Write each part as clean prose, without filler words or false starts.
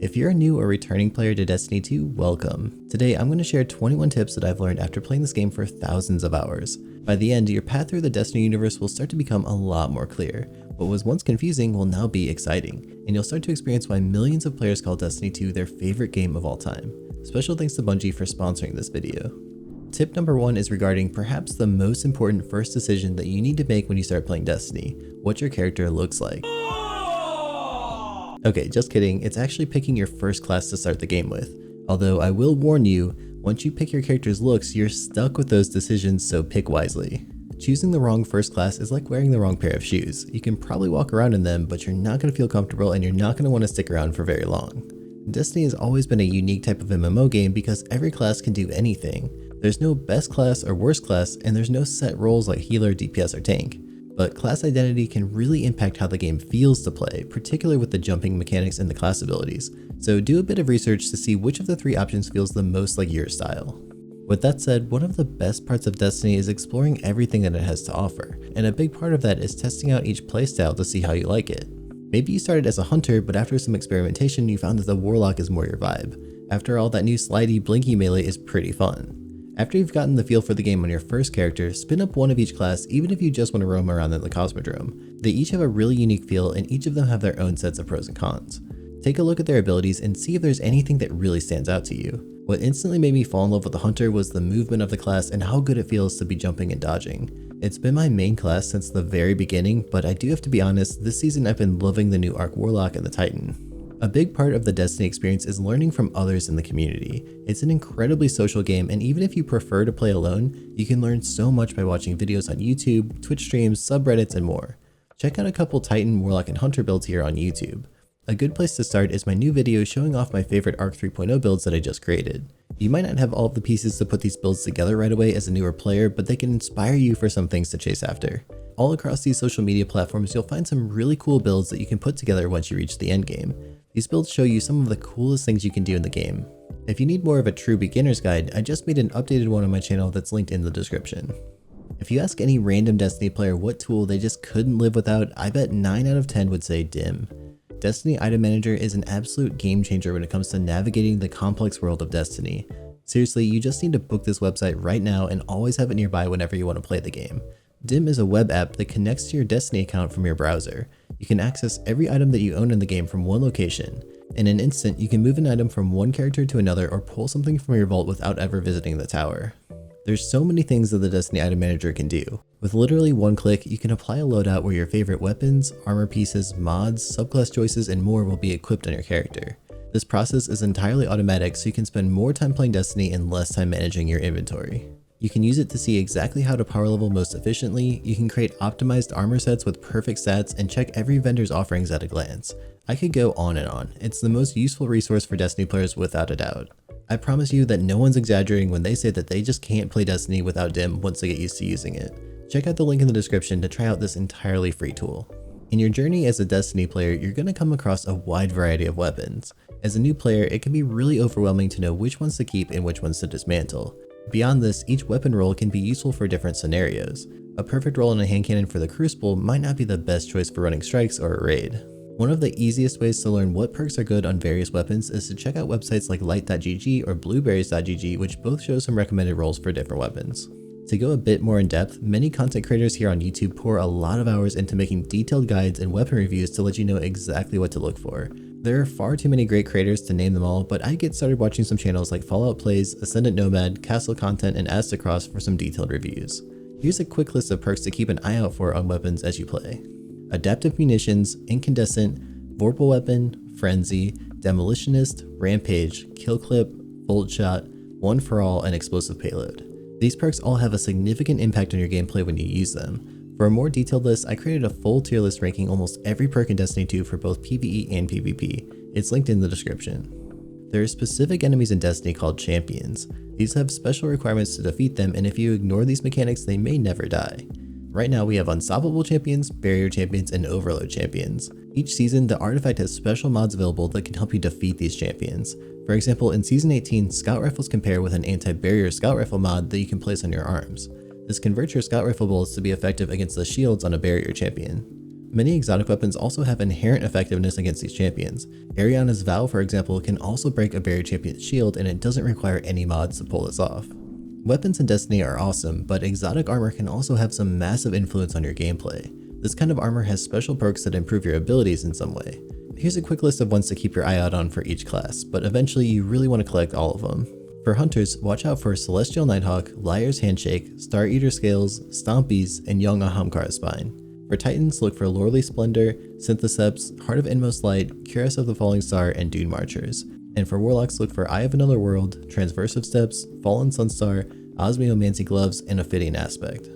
If you're a new or returning player to Destiny 2, welcome. Today I'm going to share 21 tips that I've learned after playing this game for thousands of hours. By the end, your path through the Destiny universe will start to become a lot more clear. What was once confusing will now be exciting, and you'll start to experience why millions of players call Destiny 2 their favorite game of all time. Special thanks to Bungie for sponsoring this video. Tip number 1 is regarding perhaps the most important first decision that you need to make when you start playing Destiny: what your character looks like. Okay, just kidding, it's actually picking your first class to start the game with. Although I will warn you, once you pick your character's looks, you're stuck with those decisions, so pick wisely. Choosing the wrong first class is like wearing the wrong pair of shoes. You can probably walk around in them, but you're not going to feel comfortable and you're not going to want to stick around for very long. Destiny has always been a unique type of MMO game because every class can do anything. There's no best class or worst class, and there's no set roles like healer, DPS, or tank. But class identity can really impact how the game feels to play, particularly with the jumping mechanics and the class abilities. So do a bit of research to see which of the 3 options feels the most like your style. With that said, one of the best parts of Destiny is exploring everything that it has to offer, and a big part of that is testing out each playstyle to see how you like it. Maybe you started as a hunter, but after some experimentation you found that the warlock is more your vibe. After all, that new slidey blinky melee is pretty fun. After you've gotten the feel for the game on your first character, spin up one of each class even if you just want to roam around in the Cosmodrome. They each have a really unique feel and each of them have their own sets of pros and cons. Take a look at their abilities and see if there's anything that really stands out to you. What instantly made me fall in love with the Hunter was the movement of the class and how good it feels to be jumping and dodging. It's been my main class since the very beginning, but I do have to be honest, this season I've been loving the new Arc Warlock and the Titan. A big part of the Destiny experience is learning from others in the community. It's an incredibly social game, and even if you prefer to play alone, you can learn so much by watching videos on YouTube, Twitch streams, subreddits, and more. Check out a couple Titan, Warlock, and Hunter builds here on YouTube. A good place to start is my new video showing off my favorite Arc 3.0 builds that I just created. You might not have all of the pieces to put these builds together right away as a newer player, but they can inspire you for some things to chase after. All across these social media platforms, you'll find some really cool builds that you can put together once you reach the end game. These builds show you some of the coolest things you can do in the game. If you need more of a true beginner's guide, I just made an updated one on my channel that's linked in the description. If you ask any random Destiny player what tool they just couldn't live without, I bet 9 out of 10 would say Dim. Destiny Item Manager is an absolute game changer when it comes to navigating the complex world of Destiny. Seriously, you just need to book this website right now and always have it nearby whenever you want to play the game. Dim is a web app that connects to your Destiny account from your browser. You can access every item that you own in the game from one location. In an instant, you can move an item from one character to another or pull something from your vault without ever visiting the tower. There's so many things that the Destiny Item Manager can do. With literally one click, you can apply a loadout where your favorite weapons, armor pieces, mods, subclass choices, and more will be equipped on your character. This process is entirely automatic, so you can spend more time playing Destiny and less time managing your inventory. You can use it to see exactly how to power level most efficiently, you can create optimized armor sets with perfect stats, and check every vendor's offerings at a glance. I could go on and on. It's the most useful resource for Destiny players without a doubt. I promise you that no one's exaggerating when they say that they just can't play Destiny without Dim once they get used to using it. Check out the link in the description to try out this entirely free tool. In your journey as a Destiny player, you're going to come across a wide variety of weapons. As a new player, it can be really overwhelming to know which ones to keep and which ones to dismantle. Beyond this, each weapon role can be useful for different scenarios. A perfect role in a hand cannon for the Crucible might not be the best choice for running strikes or a raid. One of the easiest ways to learn what perks are good on various weapons is to check out websites like light.gg or blueberries.gg, which both show some recommended roles for different weapons. To go a bit more in depth, many content creators here on YouTube pour a lot of hours into making detailed guides and weapon reviews to let you know exactly what to look for. There are far too many great creators to name them all, but I get started watching some channels like Fallout Plays, Ascendant Nomad, Castle Content, and Aztecross for some detailed reviews. Here's a quick list of perks to keep an eye out for on weapons as you play. Adaptive Munitions, Incandescent, Vorpal Weapon, Frenzy, Demolitionist, Rampage, Kill Clip, Bolt Shot, One for All, and Explosive Payload. These perks all have a significant impact on your gameplay when you use them. For a more detailed list, I created a full tier list ranking almost every perk in Destiny 2 for both PvE and PvP. It's linked in the description. There are specific enemies in Destiny called champions. These have special requirements to defeat them, and if you ignore these mechanics, they may never die. Right now we have Unstoppable Champions, Barrier Champions, and Overload Champions. Each season, the artifact has special mods available that can help you defeat these champions. For example, in Season 18, Scout Rifles can pair with an anti-barrier Scout Rifle mod that you can place on your arms. This converts your Scout Rifle bullets to be effective against the shields on a barrier champion. Many exotic weapons also have inherent effectiveness against these champions. Ariana's Vow, for example, can also break a barrier champion's shield, and it doesn't require any mods to pull this off. Weapons in Destiny are awesome, but exotic armor can also have some massive influence on your gameplay. This kind of armor has special perks that improve your abilities in some way. Here's a quick list of ones to keep your eye out on for each class, but eventually you really want to collect all of them. For Hunters, watch out for Celestial Nighthawk, Liar's Handshake, Star Eater Scales, Stompies, and Young Ahamkara's Spine. For Titans, look for Lordly Splendor, Syntheseps, Heart of Inmost Light, Cuirass of the Falling Star, and Dune Marchers. And for Warlocks, look for Eye of Another World, Transversive Steps, Fallen Sunstar, Osmiomancy Gloves, and Ophidian Aspect.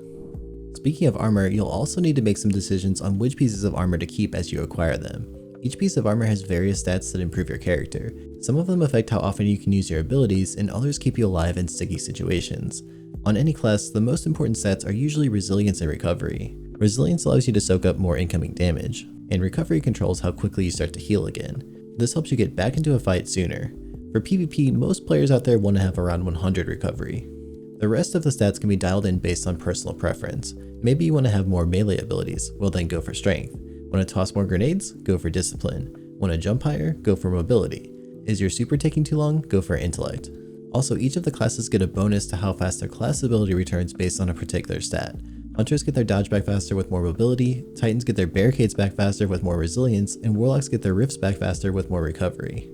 Speaking of armor, you'll also need to make some decisions on which pieces of armor to keep as you acquire them. Each piece of armor has various stats that improve your character. Some of them affect how often you can use your abilities, and others keep you alive in sticky situations. On any class, the most important stats are usually resilience and recovery. Resilience allows you to soak up more incoming damage, and recovery controls how quickly you start to heal again. This helps you get back into a fight sooner. For PvP, most players out there want to have around 100 recovery. The rest of the stats can be dialed in based on personal preference. Maybe you want to have more melee abilities, well then go for strength. Want to toss more grenades? Go for discipline. Want to jump higher? Go for mobility. Is your super taking too long? Go for intellect. Also, each of the classes get a bonus to how fast their class ability returns based on a particular stat. Hunters get their dodge back faster with more mobility, Titans get their barricades back faster with more resilience, and Warlocks get their rifts back faster with more recovery.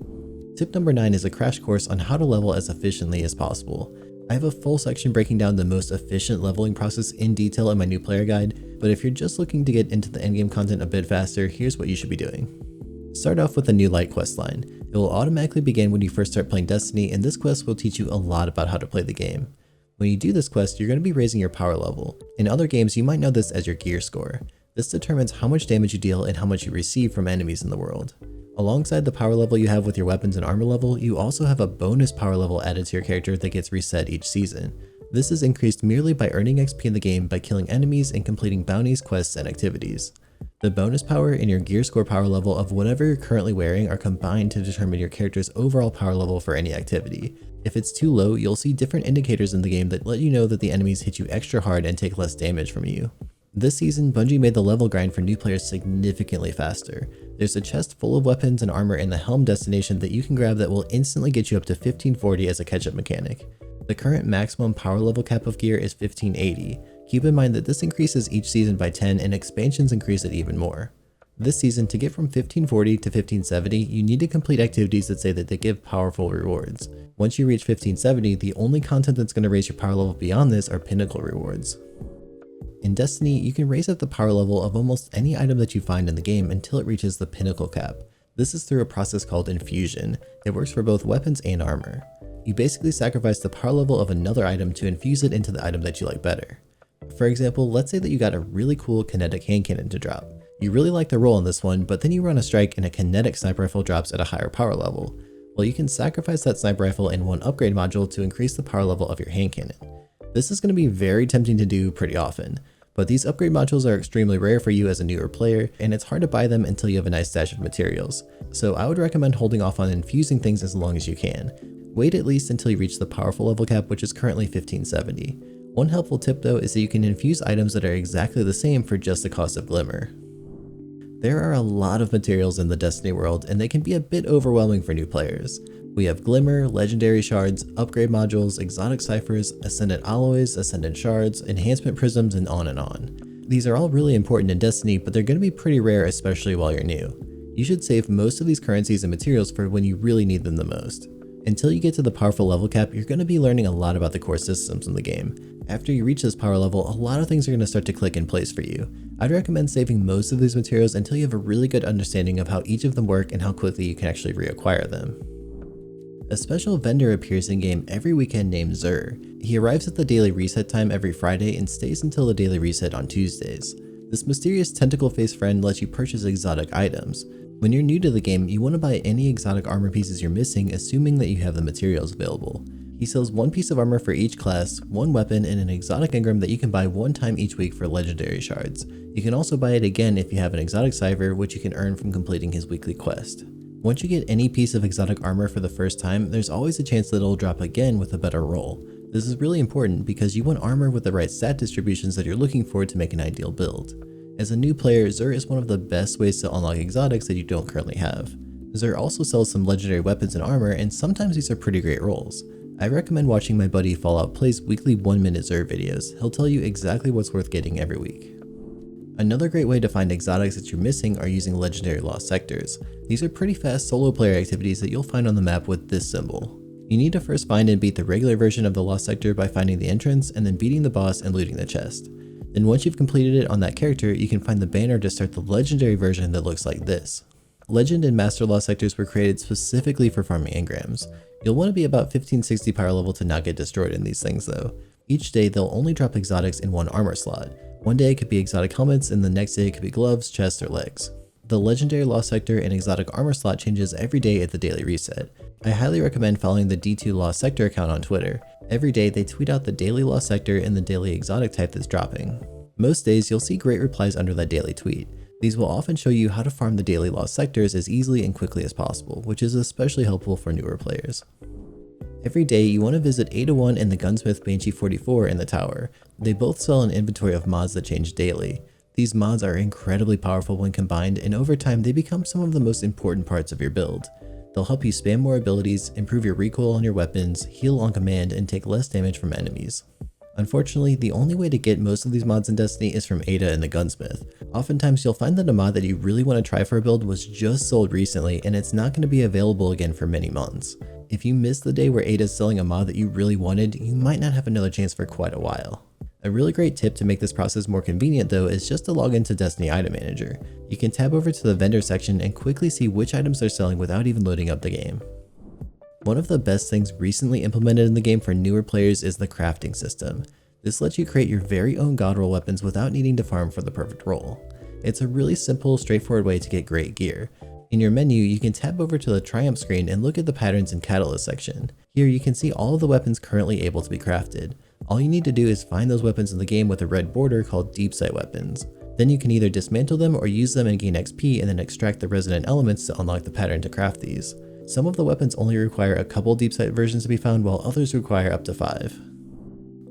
Tip number 9 is a crash course on how to level as efficiently as possible. I have a full section breaking down the most efficient leveling process in detail in my new player guide, but if you're just looking to get into the endgame content a bit faster, here's what you should be doing. Start off with a new light quest line. It will automatically begin when you first start playing Destiny, and this quest will teach you a lot about how to play the game. When you do this quest, you're going to be raising your power level. In other games, you might know this as your gear score. This determines how much damage you deal and how much you receive from enemies in the world. Alongside the power level you have with your weapons and armor level, you also have a bonus power level added to your character that gets reset each season. This is increased merely by earning XP in the game by killing enemies and completing bounties, quests, and activities. The bonus power and your gear score power level of whatever you're currently wearing are combined to determine your character's overall power level for any activity. If it's too low, you'll see different indicators in the game that let you know that the enemies hit you extra hard and take less damage from you. This season, Bungie made the level grind for new players significantly faster. There's a chest full of weapons and armor in the Helm destination that you can grab that will instantly get you up to 1540 as a catch-up mechanic. The current maximum power level cap of gear is 1580. Keep in mind that this increases each season by 10 and expansions increase it even more. This season, to get from 1540 to 1570, you need to complete activities that say that they give powerful rewards. Once you reach 1570, the only content that's going to raise your power level beyond this are pinnacle rewards. In Destiny, you can raise up the power level of almost any item that you find in the game until it reaches the pinnacle cap. This is through a process called Infusion. It works for both weapons and armor. You basically sacrifice the power level of another item to infuse it into the item that you like better. For example, let's say that you got a really cool kinetic hand cannon to drop. You really like the roll on this one, but then you run a strike and a kinetic sniper rifle drops at a higher power level. Well, you can sacrifice that sniper rifle in one upgrade module to increase the power level of your hand cannon. This is going to be very tempting to do pretty often, but these upgrade modules are extremely rare for you as a newer player, and it's hard to buy them until you have a nice stash of materials. So I would recommend holding off on infusing things as long as you can. Wait at least until you reach the powerful level cap, which is currently 1570. One helpful tip though is that you can infuse items that are exactly the same for just the cost of Glimmer. There are a lot of materials in the Destiny world, and they can be a bit overwhelming for new players. We have Glimmer, Legendary Shards, Upgrade Modules, Exotic Ciphers, Ascendant Alloys, Ascendant Shards, Enhancement Prisms, and on and on. These are all really important in Destiny, but they're going to be pretty rare, especially while you're new. You should save most of these currencies and materials for when you really need them the most. Until you get to the powerful level cap, you're going to be learning a lot about the core systems in the game. After you reach this power level, a lot of things are going to start to click in place for you. I'd recommend saving most of these materials until you have a really good understanding of how each of them work and how quickly you can actually reacquire them. A special vendor appears in-game every weekend named Zur. He arrives at the daily reset time every Friday and stays until the daily reset on Tuesdays. This mysterious tentacle-faced friend lets you purchase exotic items. When you're new to the game, you want to buy any exotic armor pieces you're missing, assuming that you have the materials available. He sells one piece of armor for each class, one weapon, and an exotic engram that you can buy one time each week for legendary shards. You can also buy it again if you have an exotic cipher, which you can earn from completing his weekly quest. Once you get any piece of exotic armor for the first time, there's always a chance that it'll drop again with a better roll. This is really important because you want armor with the right stat distributions that you're looking for to make an ideal build. As a new player, Xur is one of the best ways to unlock exotics that you don't currently have. Xur also sells some legendary weapons and armor, and sometimes these are pretty great rolls. I recommend watching my buddy Fallout Play's weekly 1-minute Xur videos. He'll tell you exactly what's worth getting every week. Another great way to find exotics that you're missing are using legendary lost sectors. These are pretty fast solo player activities that you'll find on the map with this symbol. You need to first find and beat the regular version of the lost sector by finding the entrance and then beating the boss and looting the chest. Then once you've completed it on that character, you can find the banner to start the legendary version that looks like this. Legend and Master lost sectors were created specifically for farming engrams. You'll want to be about 1560 power level to not get destroyed in these things though. Each day they'll only drop exotics in one armor slot. One day it could be exotic helmets and the next day it could be gloves, chests, or legs. The legendary lost sector and exotic armor slot changes every day at the daily reset. I highly recommend following the D2 lost sector account on Twitter. Every day they tweet out the daily lost sector and the daily exotic type that's dropping. Most days you'll see great replies under that daily tweet. These will often show you how to farm the daily lost sectors as easily and quickly as possible, which is especially helpful for newer players. Every day you want to visit Ada 1 and the Gunsmith Banshee 44 in the tower. They both sell an inventory of mods that change daily. These mods are incredibly powerful when combined, and over time they become some of the most important parts of your build. They'll help you spam more abilities, improve your recoil on your weapons, heal on command, and take less damage from enemies. Unfortunately, the only way to get most of these mods in Destiny is from Ada and the Gunsmith. Oftentimes you'll find that a mod that you really want to try for a build was just sold recently and it's not going to be available again for many months. If you miss the day where Ada's selling a mod that you really wanted, you might not have another chance for quite a while. A really great tip to make this process more convenient though is just to log into Destiny Item Manager. You can tab over to the vendor section and quickly see which items they're selling without even loading up the game. One of the best things recently implemented in the game for newer players is the crafting system. This lets you create your very own god roll weapons without needing to farm for the perfect roll. It's a really simple, straightforward way to get great gear. In your menu, you can tab over to the Triumph screen and look at the patterns and catalyst section. Here you can see all of the weapons currently able to be crafted. All you need to do is find those weapons in the game with a red border called deep sight weapons. Then you can either dismantle them or use them and gain XP and then extract the resonant elements to unlock the pattern to craft these. Some of the weapons only require a couple deep sight versions to be found while others require up to 5.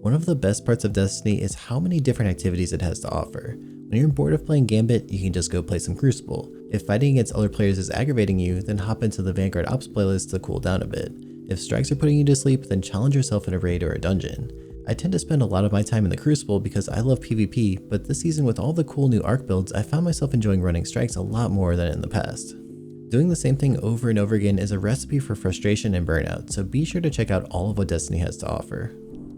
One of the best parts of Destiny is how many different activities it has to offer. When you're bored of playing Gambit, you can just go play some Crucible. If fighting against other players is aggravating you, then hop into the Vanguard Ops playlist to cool down a bit. If strikes are putting you to sleep, then challenge yourself in a raid or a dungeon. I tend to spend a lot of my time in the Crucible because I love PvP, but this season with all the cool new arc builds, I found myself enjoying running strikes a lot more than in the past. Doing the same thing over and over again is a recipe for frustration and burnout, so be sure to check out all of what Destiny has to offer.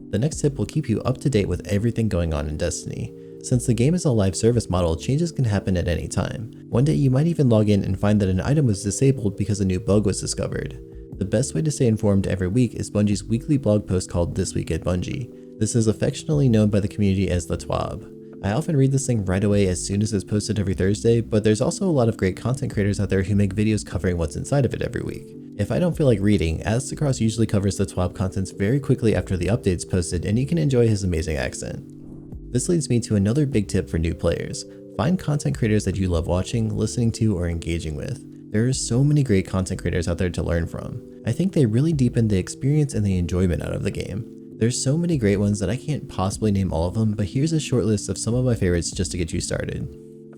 The next tip will keep you up to date with everything going on in Destiny. Since the game is a live service model, changes can happen at any time. One day you might even log in and find that an item was disabled because a new bug was discovered. The best way to stay informed every week is Bungie's weekly blog post called This Week at Bungie. This is affectionately known by the community as the TWAB. I often read this thing right away as soon as it's posted every Thursday, but there's also a lot of great content creators out there who make videos covering what's inside of it every week. If I don't feel like reading, Aztecross usually covers the TWAB contents very quickly after the update's posted and you can enjoy his amazing accent. This leads me to another big tip for new players. Find content creators that you love watching, listening to, or engaging with. There are so many great content creators out there to learn from. I think they really deepen the experience and the enjoyment out of the game. There's so many great ones that I can't possibly name all of them, but here's a short list of some of my favorites just to get you started.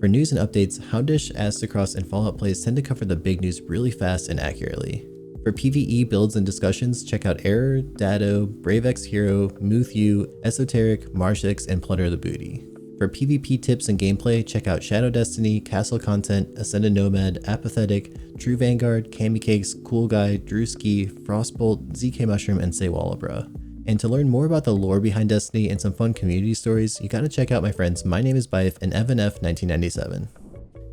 For news and updates, Houndish, Aztecross, and Fallout Plays tend to cover the big news really fast and accurately. For PvE builds and discussions, check out Error, Dado, BraveX Hero, Muth-U, Esoteric, Marshix, and Plunder the Booty. For PvP tips and gameplay, check out Shadow Destiny, Castle Content, Ascended Nomad, Apathetic, True Vanguard, Pattycakes, Cool Guy, Drewski, Frostbolt, ZK Mushroom, and Saywallabra. And to learn more about the lore behind Destiny and some fun community stories, you gotta check out my friends My Name is Bife and EvanF1997.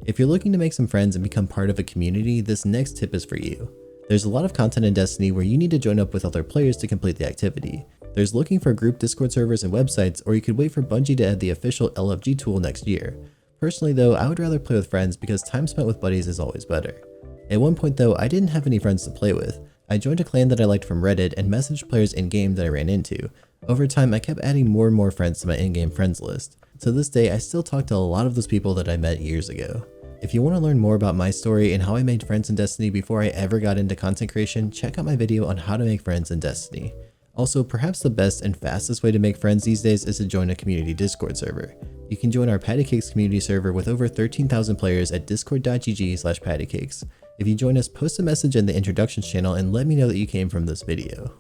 If you're looking to make some friends and become part of a community, this next tip is for you. There's a lot of content in Destiny where you need to join up with other players to complete the activity. There's looking for group Discord servers and websites, or you could wait for Bungie to add the official LFG tool next year. Personally though, I would rather play with friends because time spent with buddies is always better. At one point though, I didn't have any friends to play with. I joined a clan that I liked from Reddit and messaged players in-game that I ran into. Over time, I kept adding more and more friends to my in-game friends list. To this day, I still talk to a lot of those people that I met years ago. If you want to learn more about my story and how I made friends in Destiny before I ever got into content creation, check out my video on how to make friends in Destiny. Also, perhaps the best and fastest way to make friends these days is to join a community Discord server. You can join our Pattycakes community server with over 13,000 players at discord.gg/pattycakes. If you join us, post a message in the introductions channel and let me know that you came from this video.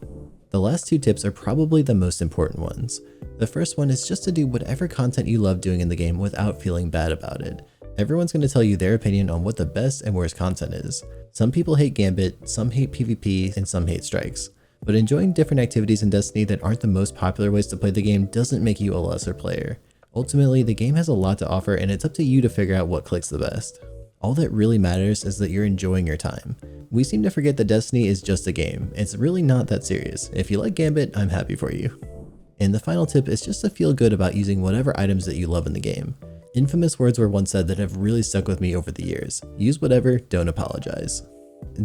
The last two tips are probably the most important ones. The first one is just to do whatever content you love doing in the game without feeling bad about it. Everyone's going to tell you their opinion on what the best and worst content is. Some people hate Gambit, some hate PvP, and some hate strikes. But enjoying different activities in Destiny that aren't the most popular ways to play the game doesn't make you a lesser player. Ultimately, the game has a lot to offer and it's up to you to figure out what clicks the best. All that really matters is that you're enjoying your time. We seem to forget that Destiny is just a game. It's really not that serious. If you like Gambit, I'm happy for you. And the final tip is just to feel good about using whatever items that you love in the game. Infamous words were once said that have really stuck with me over the years. Use whatever, don't apologize.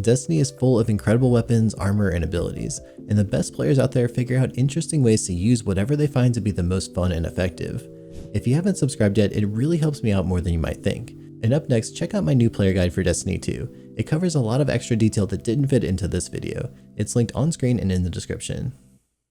Destiny is full of incredible weapons, armor, and abilities, and the best players out there figure out interesting ways to use whatever they find to be the most fun and effective. If you haven't subscribed yet, it really helps me out more than you might think. And up next, check out my new player guide for Destiny 2. It covers a lot of extra detail that didn't fit into this video. It's linked on screen and in the description.